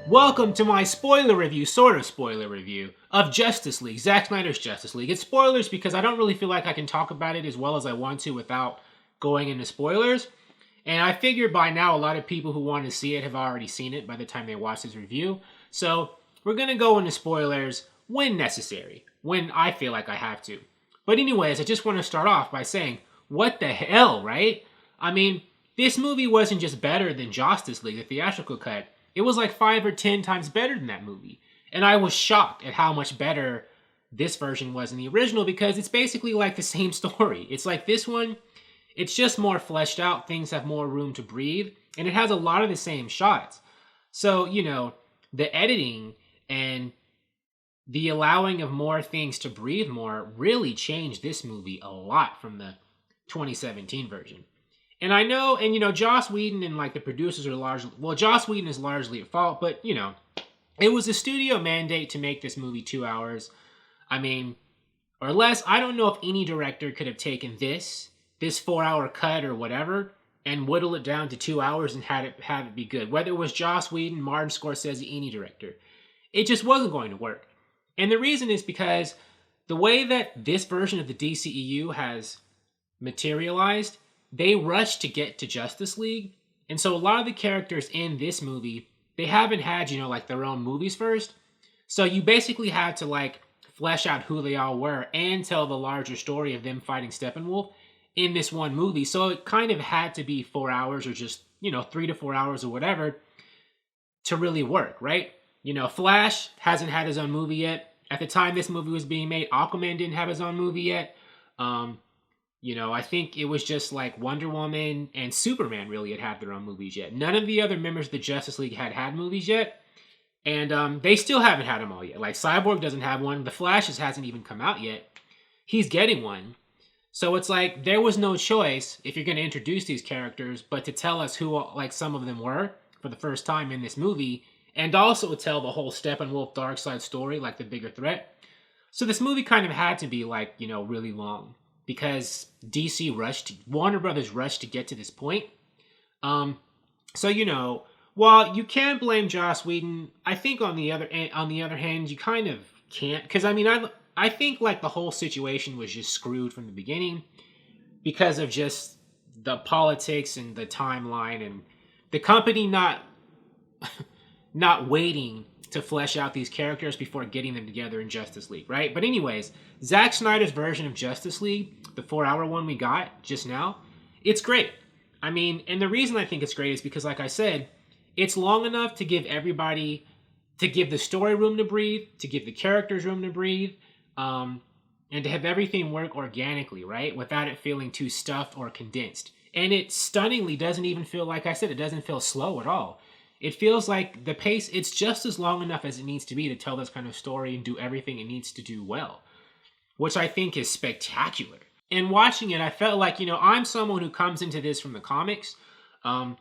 Welcome to my spoiler review, sort of spoiler review, of Justice League, Zack Snyder's Justice League. It's spoilers because I don't really feel like I can talk about it as well as I want to without going into spoilers. And I figured by now a lot of people who want to see it have already seen it by the time they watch this review. So we're going to go into spoilers when necessary, when I feel like I have to. But anyways, I just want to start off by saying, what the hell, right? I mean, this movie wasn't just better than Josstice League, the theatrical cut. It was like 5 or 10 times better than that movie. And I was shocked at how much better this version was than the original because it's basically like the same story. It's like this one, it's just more fleshed out. Things have more room to breathe. And it has a lot of the same shots. So, you know, the editing and the allowing of more things to breathe more really changed this movie a lot from the 2017 version. And I know, and you know, Joss Whedon and like the producers are largely, well, Joss Whedon is largely at fault, but you know, it was a studio mandate to make this movie 2 hours. I mean, or less. I don't know if any director could have taken this 4-hour cut or whatever and whittle it down to 2 hours and have it be good. Whether it was Joss Whedon, Martin Scorsese, any director, it just wasn't going to work. And the reason is because the way that this version of the DCEU has materialized, they rushed to get to Justice League. And so a lot of the characters in this movie, they haven't had, you know, like their own movies first. So you basically had to like flesh out who they all were and tell the larger story of them fighting Steppenwolf in this one movie. So it kind of had to be 4 hours or just, you know, 3 to 4 hours or whatever to really work, right? You know, Flash hasn't had his own movie yet. At the time this movie was being made, Aquaman didn't have his own movie yet. You know, I think it was just like Wonder Woman and Superman really had their own movies yet. None of the other members of the Justice League had movies yet. And they still haven't had them all yet. Like Cyborg doesn't have one. The Flash hasn't even come out yet. He's getting one. So it's like there was no choice if you're going to introduce these characters, but to tell us who like some of them were for the first time in this movie. And also tell the whole Steppenwolf Darkseid story, like the bigger threat. So this movie kind of had to be like, you know, really long. Because Warner Brothers rushed to get to this point. So, you know, while you can't blame Joss Whedon, I think on the other hand, you kind of can't. Because, I mean, I think, like, the whole situation was just screwed from the beginning because of just the politics and the timeline and the company not waiting to flesh out these characters before getting them together in Justice League, right? But anyways, Zack Snyder's version of Justice League, the 4-hour one we got just now, it's great. I mean, and the reason I think it's great is because, like I said, it's long enough to give everybody, to give the story room to breathe, to give the characters room to breathe, and to have everything work organically, right? Without it feeling too stuffed or condensed. And it stunningly doesn't even feel, like I said, it doesn't feel slow at all. It feels like the pace, it's just as long enough as it needs to be to tell this kind of story and do everything it needs to do well, which I think is spectacular. And watching it, I felt like, you know, I'm someone who comes into this from the comics. I'm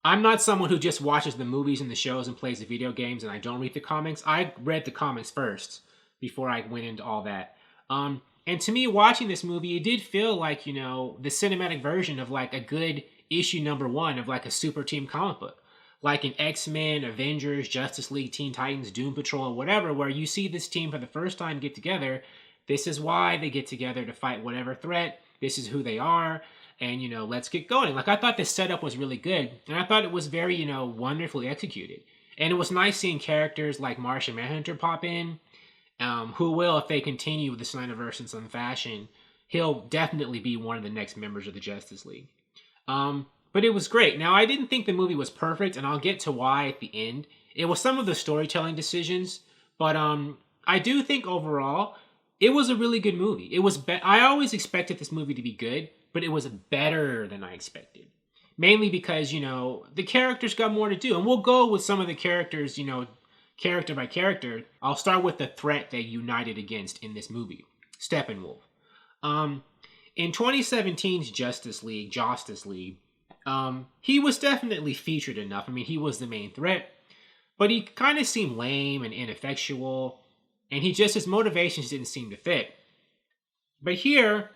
not someone who just watches the movies and the shows and plays the video games and I don't read the comics. I read the comics first before I went into all that. And to me, watching this movie, it did feel like, you know, the cinematic version of like a good issue #1 of like a super team comic book. Like in X-Men, Avengers, Justice League, Teen Titans, Doom Patrol, whatever, where you see this team for the first time get together. This is why they get together to fight whatever threat. This is who they are. And, you know, let's get going. Like, I thought this setup was really good. And I thought it was very, you know, wonderfully executed. And it was nice seeing characters like Martian Manhunter pop in. Who will, if they continue with the Snyderverse in some fashion, he'll definitely be one of the next members of the Justice League. But it was great. Now, I didn't think the movie was perfect, and I'll get to why at the end. It was some of the storytelling decisions, but I do think overall, it was a really good movie. It was. I always expected this movie to be good, but it was better than I expected. Mainly because, you know, the characters got more to do. And we'll go with some of the characters, you know, character by character. I'll start with the threat they united against in this movie, Steppenwolf. In 2017's Josstice League, he was definitely featured enough. I mean, he was the main threat, but he kind of seemed lame and ineffectual, and his motivations didn't seem to fit. But here,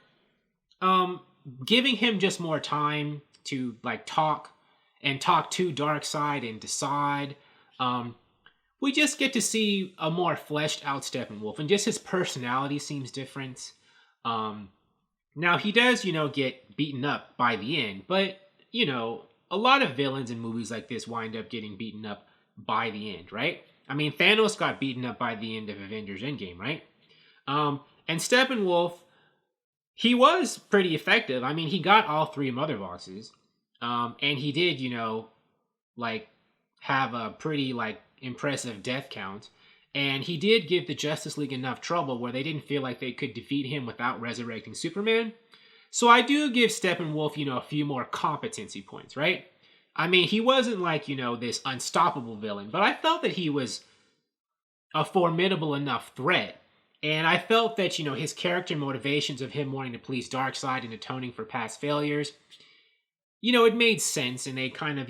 giving him just more time to like talk to Darkseid and decide, we just get to see a more fleshed out Steppenwolf, and just his personality seems different. Um, Now he does, get beaten up by the end, but a lot of villains in movies like this wind up getting beaten up by the end, right? I mean, Thanos got beaten up by the end of Avengers Endgame, right? And Steppenwolf, he was pretty effective. I mean, he got all three mother boxes, and he did, like have a pretty impressive death count. And he did give the Justice League enough trouble where they didn't feel like they could defeat him without resurrecting Superman. So I do give Steppenwolf, a few more competency points, right? I mean, he wasn't this unstoppable villain, but I felt that he was a formidable enough threat. And I felt that, his character motivations of him wanting to please Darkseid and atoning for past failures, it made sense, and they kind of,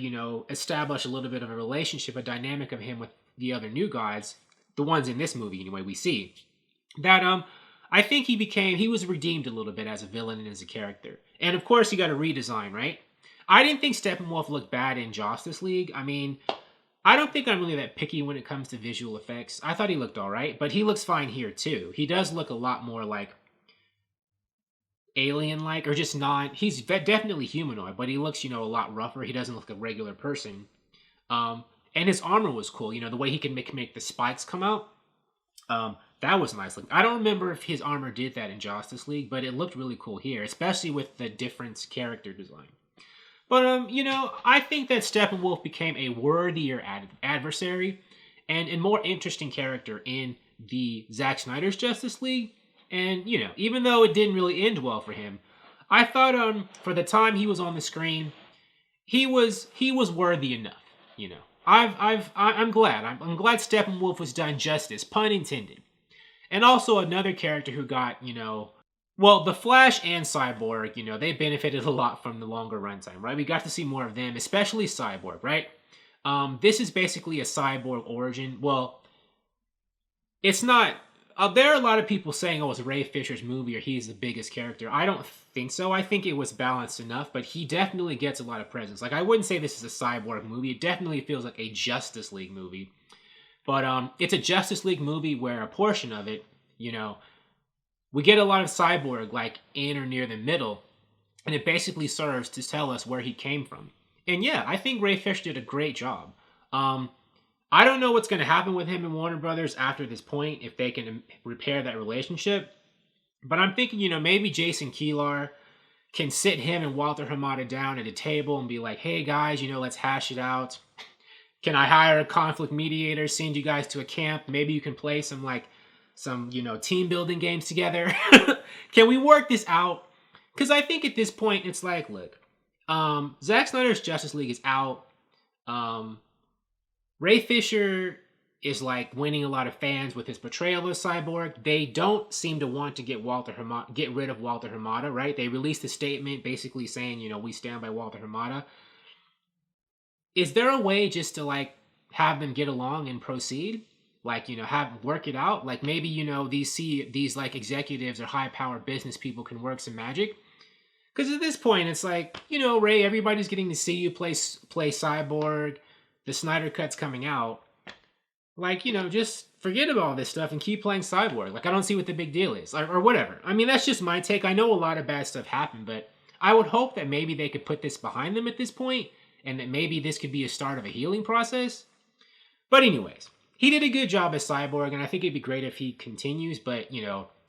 established a little bit of a relationship, a dynamic of him with the other new gods, the ones in this movie anyway, we see. That, I think he was redeemed a little bit as a villain and as a character. And of course, he got a redesign, right? I didn't think Steppenwolf looked bad in Josstice League. I mean, I don't think I'm really that picky when it comes to visual effects. I thought he looked alright, but he looks fine here too. He does look a lot more like alien-like, or just not. He's definitely humanoid, but he looks, a lot rougher. He doesn't look like a regular person. And his armor was cool. The way he can make the spikes come out. That was nice. I don't remember if his armor did that in Josstice League, but it looked really cool here, especially with the different character design. But, I think that Steppenwolf became a worthier adversary and a more interesting character in the Zack Snyder's Justice League. And, even though it didn't really end well for him, I thought for the time he was on the screen, he was worthy enough, I'm glad. I'm glad Steppenwolf was done justice, pun intended. And also another character who got, well, the Flash and Cyborg, they benefited a lot from the longer runtime, right? We got to see more of them, especially Cyborg, right? This is basically a Cyborg origin. Well, it's not. There are a lot of people saying, oh, it's Ray Fisher's movie or he's the biggest character. I don't think so. I think it was balanced enough, but he definitely gets a lot of presence. I wouldn't say this is a Cyborg movie. It definitely feels like a Justice League movie. But it's a Justice League movie where a portion of it, we get a lot of Cyborg in or near the middle, and it basically serves to tell us where he came from. And yeah, I think Ray Fisher did a great job. I don't know what's going to happen with him and Warner Brothers after this point, if they can repair that relationship. But I'm thinking, maybe Jason Kilar can sit him and Walter Hamada down at a table and be like, hey guys, let's hash it out. Can I hire a conflict mediator, send you guys to a camp? Maybe you can play some team building games together. Can we work this out? Because I think at this point, it's look, Zack Snyder's Justice League is out. Ray Fisher is winning a lot of fans with his portrayal of Cyborg. They don't seem to want to get rid of Walter Hamada, right? They released a statement basically saying, we stand by Walter Hamada. Is there a way just to have them get along and proceed? Work it out? Maybe, these executives or high-powered business people can work some magic? Because at this point, it's Ray, everybody's getting to see you play Cyborg. The Snyder Cut's coming out. Just forget about all this stuff and keep playing Cyborg. I don't see what the big deal is. Or whatever. I mean, that's just my take. I know a lot of bad stuff happened, but I would hope that maybe they could put this behind them at this point, and that maybe this could be a start of a healing process. But anyways, he did a good job as Cyborg, and I think it'd be great if he continues, but,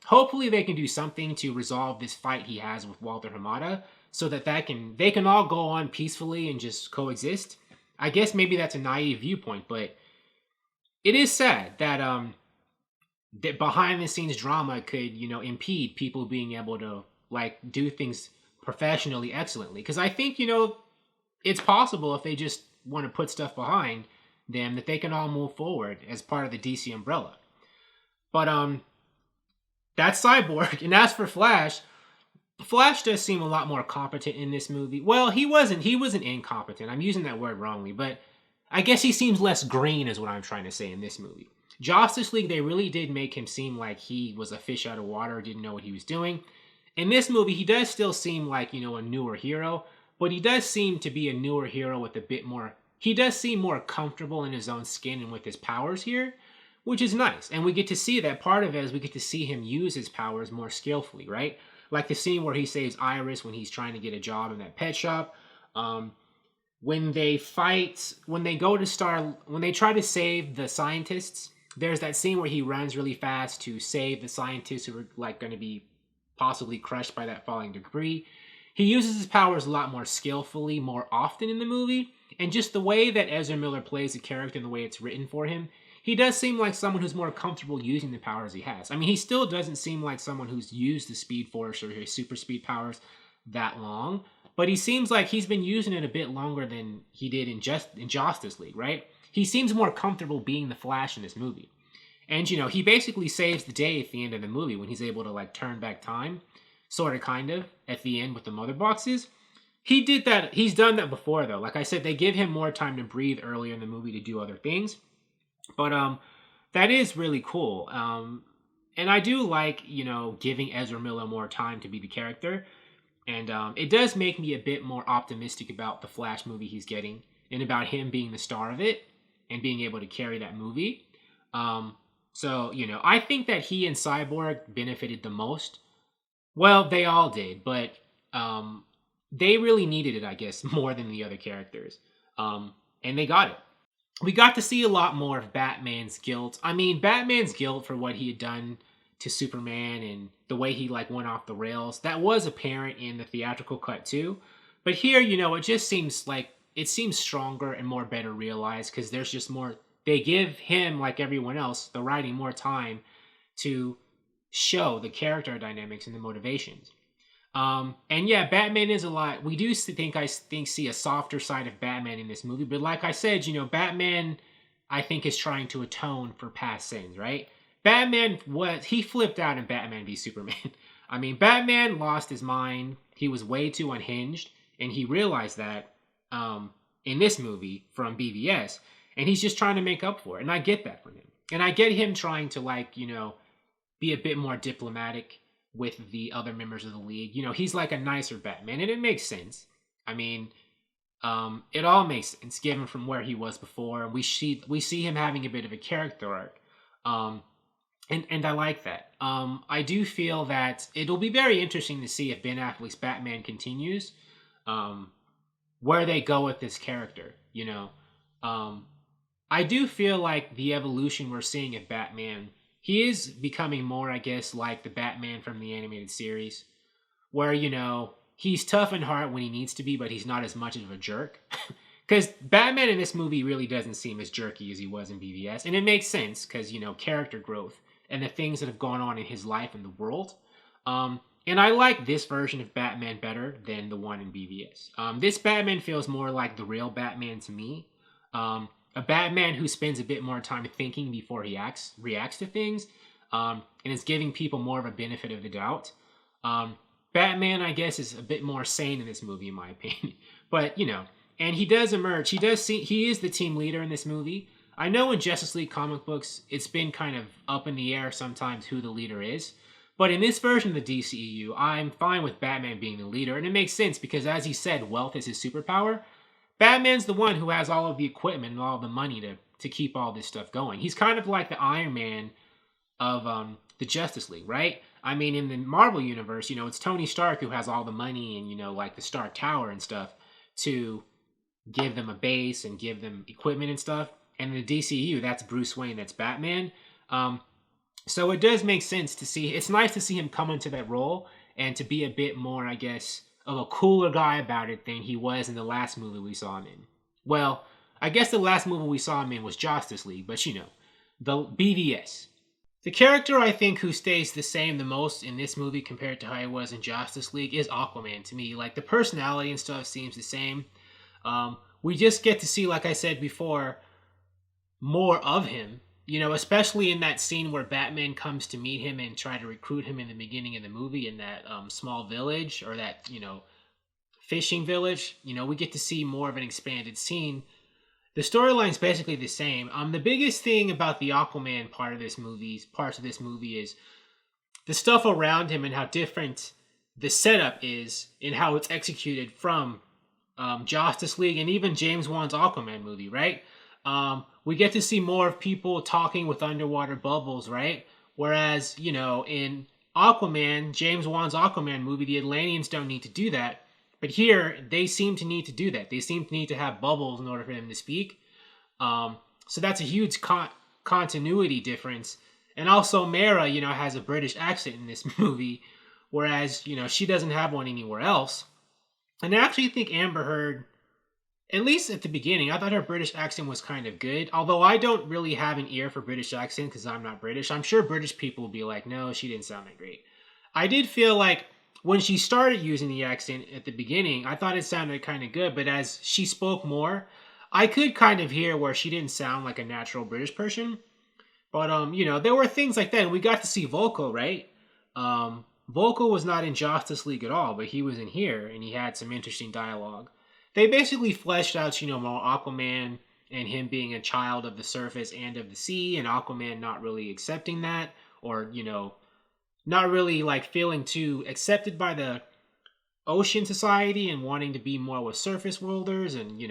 hopefully they can do something to resolve this fight he has with Walter Hamada, so that they can all go on peacefully and just coexist. I guess maybe that's a naive viewpoint, but it is sad that that behind the scenes drama could, impede people being able to do things professionally excellently. Because I think, it's possible if they just want to put stuff behind them that they can all move forward as part of the DC umbrella. But that's Cyborg. And as for Flash does seem a lot more competent in this movie. Well, he wasn't incompetent. I'm using that word wrongly, but I guess he seems less green is what I'm trying to say in this movie. Justice League, they really did make him seem like he was a fish out of water, didn't know what he was doing. In this movie, he does still seem like, a newer hero, but he does seem to be a newer hero with a bit more he does seem more comfortable in his own skin and with his powers here, which is nice. And we get to see that part of it is we get to see him use his powers more skillfully, right? Like the scene where he saves Iris when he's trying to get a job in that pet shop. When they fight, when they try to save the scientists, there's that scene where he runs really fast to save the scientists who are like going to be possibly crushed by that falling debris. He uses his powers a lot more skillfully, more often in the movie, and just the way that Ezra Miller plays the character and the way it's written for him, he does seem like someone who's more comfortable using the powers he has. I mean, he still doesn't seem like someone who's used the Speed Force or his super speed powers that long, but he seems like he's been using it a bit longer than he did in Josstice League, right? He seems more comfortable being the Flash in this movie. And, you know, he basically saves the day at the end of the movie when he's able to, like, turn back time, sort of, kind of, at the end with the mother boxes. He did that. He's done that before, though. Like I said, they give him more time to breathe earlier in the movie to do other things. But that is really cool. And I do like, you know, giving Ezra Miller more time to be the character. And it does make me a bit more optimistic about the Flash movie he's getting and about him being the star of it and being able to carry that movie. So, you know, I think that he and Cyborg benefited the most. Well, they all did, but they really needed it, I guess, more than the other characters. And they got it. We got to see a lot more of Batman's guilt. I mean, Batman's guilt for what he had done to Superman and the way he, like, went off the rails, that was apparent in the theatrical cut, too. But here, you know, it just seems like, it seems stronger and more better realized because there's just more. They give him, like everyone else, the writing more time to show the character dynamics and the motivations. And yeah, Batman is a lot. We do see a softer side of Batman in this movie. But like I said, you know, Batman, I think, is trying to atone for past sins, right? He flipped out in Batman v Superman. I mean, Batman lost his mind. He was way too unhinged. And he realized that in this movie from BVS. And he's just trying to make up for it. And I get that from him. And I get him trying to, like, you know, be a bit more diplomatic with the other members of the League. You know, he's like a nicer Batman. And it makes sense. I mean, it all makes sense given from where he was before. And we see him having a bit of a character arc. And I like that. I do feel that it'll be very interesting to see if Ben Affleck's Batman continues. Where they go with this character, you know. I do feel like the evolution we're seeing of Batman, he is becoming more, I guess, like the Batman from the animated series, where, you know, he's tough in heart when he needs to be, but he's not as much of a jerk. Because Batman in this movie really doesn't seem as jerky as he was in BVS, and it makes sense because, you know, character growth and the things that have gone on in his life and the world. And I like this version of Batman better than the one in BVS. This Batman feels more like the real Batman to me. A Batman who spends a bit more time thinking before he reacts to things, and is giving people more of a benefit of the doubt. Batman, I guess, is a bit more sane in this movie, in my opinion. But, you know, and he does emerge. He is the team leader in this movie. I know in Justice League comic books, it's been kind of up in the air sometimes who the leader is. But in this version of the DCEU, I'm fine with Batman being the leader. And it makes sense because, as he said, wealth is his superpower. Batman's the one who has all of the equipment and all the money to keep all this stuff going. He's kind of like the Iron Man of the Justice League, right? I mean, in the Marvel universe, you know, it's Tony Stark who has all the money and, you know, like the Stark Tower and stuff to give them a base and give them equipment and stuff. And in the DCU, that's Bruce Wayne, that's Batman. So it does make sense to see. It's nice to see him come into that role and to be a bit more, I guess, of a cooler guy about it than he was in the last movie we saw him in. Well, I guess the last movie we saw him in was Josstice League, but you know, the BVS. The character I think who stays the same the most in this movie compared to how he was in Josstice League is Aquaman to me. Like, the personality and stuff seems the same. We just get to see, like I said before, more of him. You know, especially in that scene where Batman comes to meet him and try to recruit him in the beginning of the movie in that small village, or that, you know, fishing village. You know, we get to see more of an expanded scene. The storyline's basically the same. The biggest thing about the Aquaman parts of this movie is the stuff around him and how different the setup is and how it's executed from Josstice League, and even James Wan's Aquaman movie, right? We get to see more of people talking with underwater bubbles, right? Whereas, in Aquaman, James Wan's Aquaman movie, the Atlanteans don't need to do that. But here, they seem to need to do that. They seem to need to have bubbles in order for them to speak. So that's a huge continuity difference. And also, Mera, has a British accent in this movie, whereas, she doesn't have one anywhere else. And I actually think Amber Heard, at least at the beginning, I thought her British accent was kind of good. Although I don't really have an ear for British accent because I'm not British. I'm sure British people will be like, no, she didn't sound that great. I did feel like when she started using the accent at the beginning, I thought it sounded kind of good. But as she spoke more, I could kind of hear where she didn't sound like a natural British person. But, there were things like that. And we got to see Volko, right? Volko was not in Josstice League at all, but he was in here, and he had some interesting dialogue. They basically fleshed out, more Aquaman and him being a child of the surface and of the sea, and Aquaman not really accepting that, or, not really, feeling too accepted by the ocean society and wanting to be more with surface worlders, and,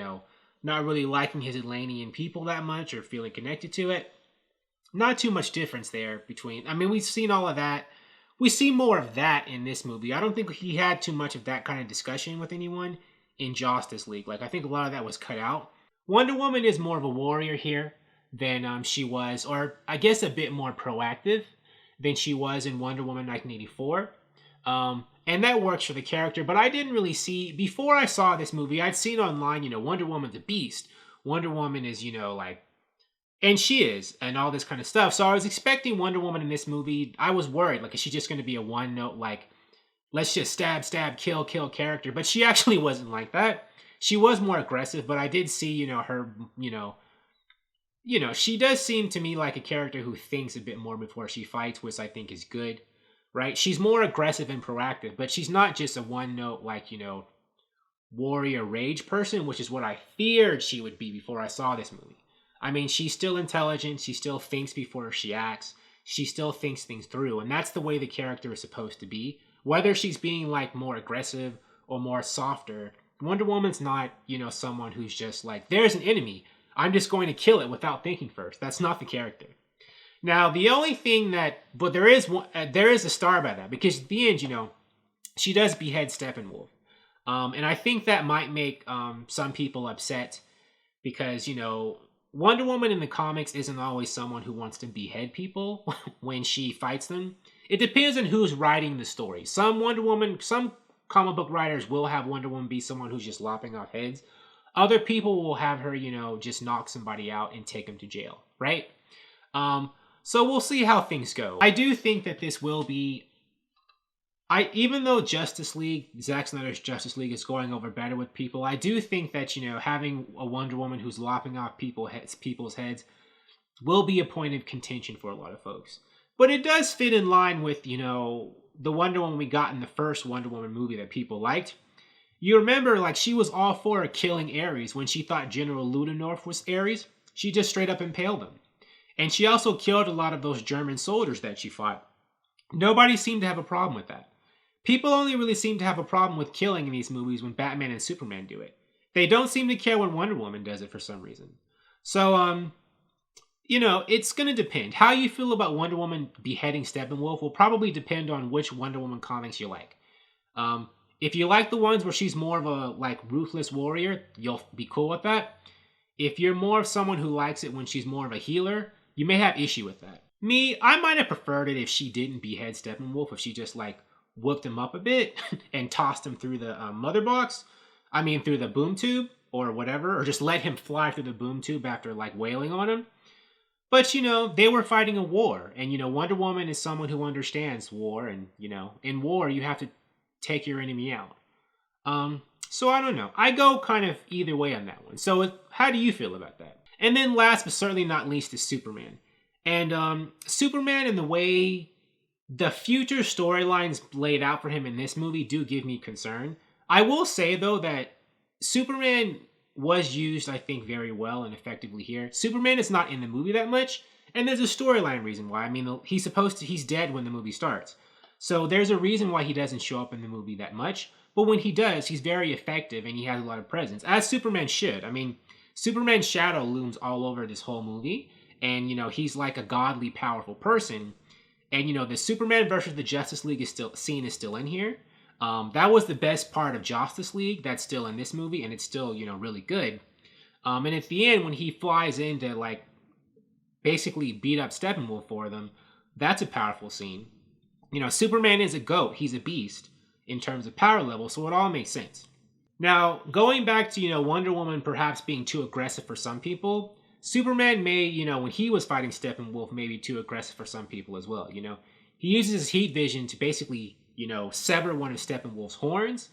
not really liking his Atlantean people that much or feeling connected to it. Not too much difference there between... we've seen all of that. We see more of that in this movie. I don't think he had too much of that kind of discussion with anyone in Josstice League. I think a lot of that was cut out. Wonder Woman is more of a warrior here than she was, or I guess a bit more proactive than she was in Wonder Woman 1984. And that works for the character, but I didn't really see... Before I saw this movie, I'd seen online, Wonder Woman's a beast. Wonder Woman is, and she is, and all this kind of stuff. So I was expecting Wonder Woman in this movie. I was worried, is she just going to be a one-note, let's just stab, stab, kill, kill character? But she actually wasn't like that. She was more aggressive, but I did see, her, she does seem to me like a character who thinks a bit more before she fights, which I think is good, right? She's more aggressive and proactive, but she's not just a one-note, warrior rage person, which is what I feared she would be before I saw this movie. She's still intelligent. She still thinks before she acts. She still thinks things through. And that's the way the character is supposed to be. Whether she's being, more aggressive or more softer, Wonder Woman's not, someone who's just there's an enemy. I'm just going to kill it without thinking first. That's not the character. Now, the only thing but there is a star by that. Because at the end, she does behead Steppenwolf. And I think that might make some people upset because, Wonder Woman in the comics isn't always someone who wants to behead people when she fights them. It depends on who's writing the story. Some comic book writers will have Wonder Woman be someone who's just lopping off heads. Other people will have her, just knock somebody out and take them to jail, right? So we'll see how things go. I do think that this will be... even though Josstice League, Zack Snyder's Justice League is going over better with people, I do think that, having a Wonder Woman who's lopping off people's heads will be a point of contention for a lot of folks. But it does fit in line with, the Wonder Woman we got in the first Wonder Woman movie that people liked. You remember, she was all for killing Ares when she thought General Ludendorff was Ares. She just straight up impaled him. And she also killed a lot of those German soldiers that she fought. Nobody seemed to have a problem with that. People only really seem to have a problem with killing in these movies when Batman and Superman do it. They don't seem to care when Wonder Woman does it for some reason. So, it's going to depend. How you feel about Wonder Woman beheading Steppenwolf will probably depend on which Wonder Woman comics you like. If you like the ones where she's more of a, ruthless warrior, you'll be cool with that. If you're more of someone who likes it when she's more of a healer, you may have issue with that. Me, I might have preferred it if she didn't behead Steppenwolf, if she just, whooped him up a bit and tossed him through the mother box. Through the boom tube or whatever, or just let him fly through the boom tube after wailing on him. But, they were fighting a war, and, Wonder Woman is someone who understands war, and, in war, you have to take your enemy out. So I don't know. I go kind of either way on that one. So how do you feel about that? And then last but certainly not least is Superman. And Superman and the way the future storylines laid out for him in this movie do give me concern. I will say, though, that Superman was used, I think, very well and effectively here. Superman is not in the movie that much, and there's a storyline reason why. He's dead when the movie starts. So there's a reason why he doesn't show up in the movie that much. but when he does, he's very effective and he has a lot of presence, as Superman should. I mean, Superman's shadow looms all over this whole movie, and, you know, he's like a godly, powerful person. And, you know, the Superman versus the Justice League is still in here. That was the best part of Josstice League. That's still in this movie, and it's still, you know, really good. And at the end, when he flies in to, like, basically beat up Steppenwolf for them, that's a powerful scene. You know, Superman is a goat. He's a beast in terms of power level, so it all makes sense. Now, going back to, you know, Wonder Woman perhaps being too aggressive for some people, Superman may, you know, when he was fighting Steppenwolf, may be too aggressive for some people as well, you know. He uses his heat vision to basically, you know, sever one of Steppenwolf's horns.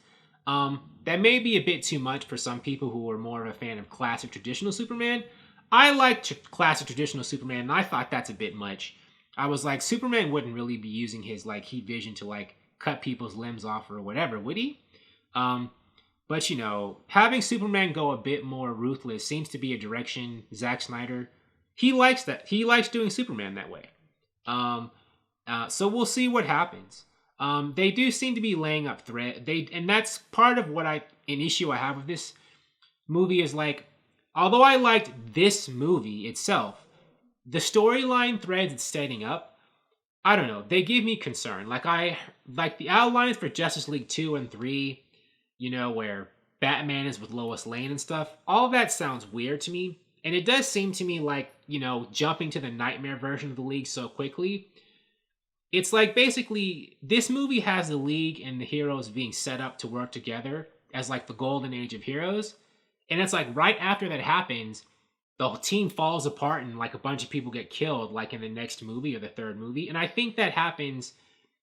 That may be a bit too much for some people who are more of a fan of classic traditional Superman. I like classic traditional Superman, and I thought that's a bit much. I was like, Superman wouldn't really be using his, like, heat vision to, like, cut people's limbs off or whatever, would he? But, you know, having Superman go a bit more ruthless seems to be a direction Zack Snyder, he likes that. He likes doing Superman that way. So we'll see what happens. They do seem to be laying up thread. And that's part of what an issue I have with this movie is, like, although I liked this movie itself, the storyline threads it's setting up, I don't know, they give me concern. Like the outlines for Justice League 2 and 3, you know, where Batman is with Lois Lane and stuff, all of that sounds weird to me. And it does seem to me like, you know, jumping to the nightmare version of the League so quickly. It's like, basically, this movie has the League and the heroes being set up to work together as, like, the golden age of heroes. And it's like, right after that happens, the whole team falls apart and, like, a bunch of people get killed, like in the next movie or the third movie. And I think that happens,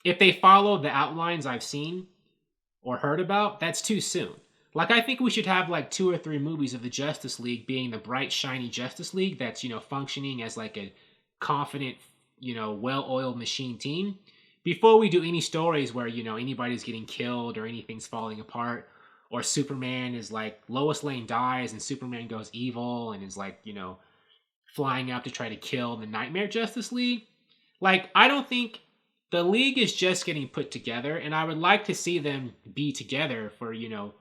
if they follow the outlines I've seen or heard about, that's too soon. Like, I think we should have, like, 2 or 3 movies of the Justice League being the bright, shiny Justice League that's, you know, functioning as, like, a confident, you know, well-oiled machine team, before we do any stories where, you know, anybody's getting killed or anything's falling apart, or Superman is, like, Lois Lane dies and Superman goes evil and is, like, you know, flying out to try to kill the Nightmare Justice League. Like, I don't think the League is just getting put together, and I would like to see them be together for, you know,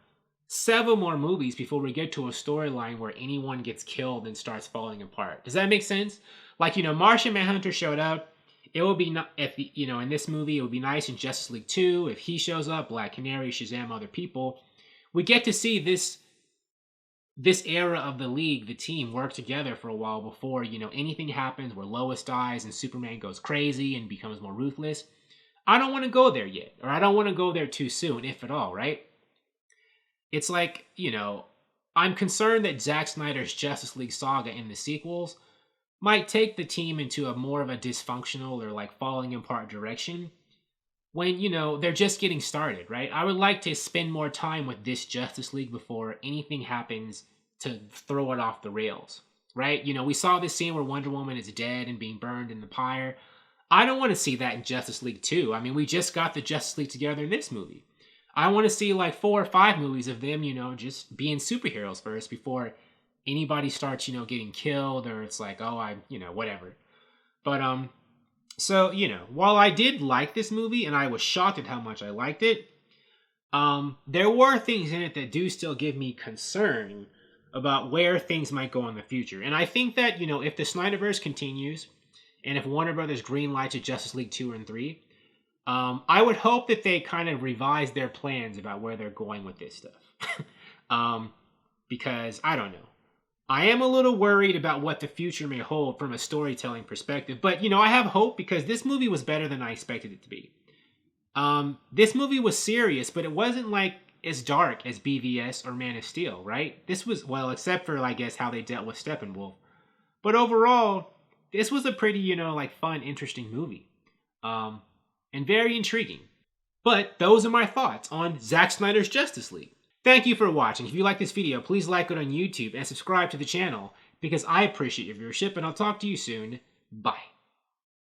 several more movies before we get to a storyline where anyone gets killed and starts falling apart. Does that make sense? Like, you know, Martian Manhunter showed up. It would be, you know, in this movie, it would be nice in Justice League 2 if he shows up, Black Canary, Shazam, other people. We get to see this era of the League, the team, work together for a while before, you know, anything happens where Lois dies and Superman goes crazy and becomes more ruthless. I don't want to go there yet, or I don't want to go there too soon, if at all, right? It's like, you know, I'm concerned that Zack Snyder's Justice League saga in the sequels might take the team into a more of a dysfunctional or, like, falling apart direction when, you know, they're just getting started, right? I would like to spend more time with this Justice League before anything happens to throw it off the rails, right? You know, we saw this scene where Wonder Woman is dead and being burned in the pyre. I don't want to see that in Justice League 2. I mean, we just got the Justice League together in this movie. I want to see, like, 4 or 5 movies of them, you know, just being superheroes first before anybody starts, you know, getting killed, or it's like, oh, you know, whatever. But, so, you know, while I did like this movie, and I was shocked at how much I liked it, there were things in it that do still give me concern about where things might go in the future. And I think that, you know, if the Snyderverse continues, and if Warner Brothers greenlights a Justice League 2 and 3, I would hope that they kind of revise their plans about where they're going with this stuff. Because, I don't know. I am a little worried about what the future may hold from a storytelling perspective. But, you know, I have hope because this movie was better than I expected it to be. This movie was serious, but it wasn't, like, as dark as BVS or Man of Steel, right? This was, well, except for, I guess, how they dealt with Steppenwolf. But overall, this was a pretty, you know, like, fun, interesting movie. And very intriguing. But those are my thoughts on Zack Snyder's Justice League. Thank you for watching. If you like this video, please like it on YouTube and subscribe to the channel because I appreciate your viewership, and I'll talk to you soon. Bye.